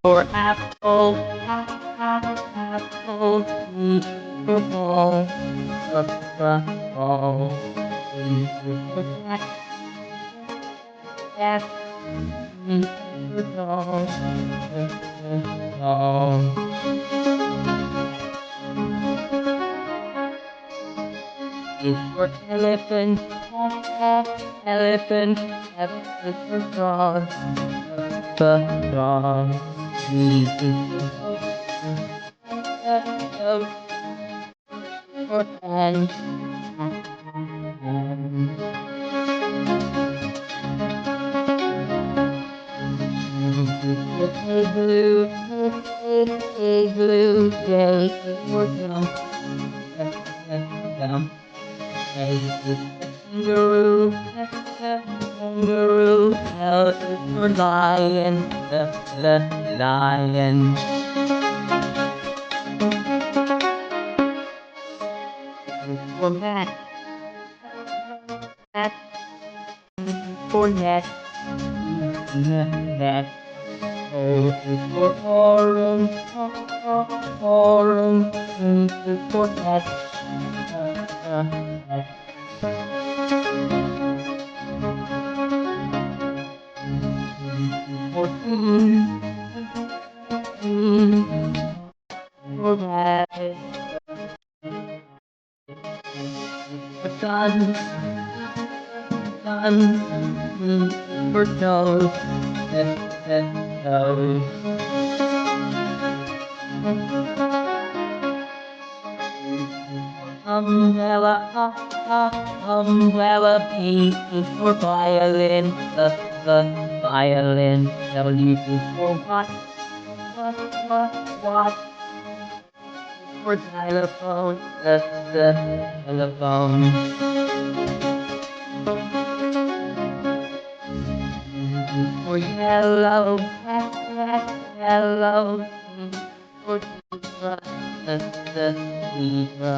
For apple, apple, for ball, ball, for cat, for dog, for elephant, elephant, for dog, dog, for ant, blue, blue, day, for jump, jump, kangaroo, kangaroo, L for lion, lion, for cat, cat, for net, net, for orange, orange, for cat, for for rabbit, for sun, sun, for nose, nose, umbrella, umbrella, P for violin, violin, W for what, for xylophone, xylophone, for yellow, yellow, for zebra, zebra.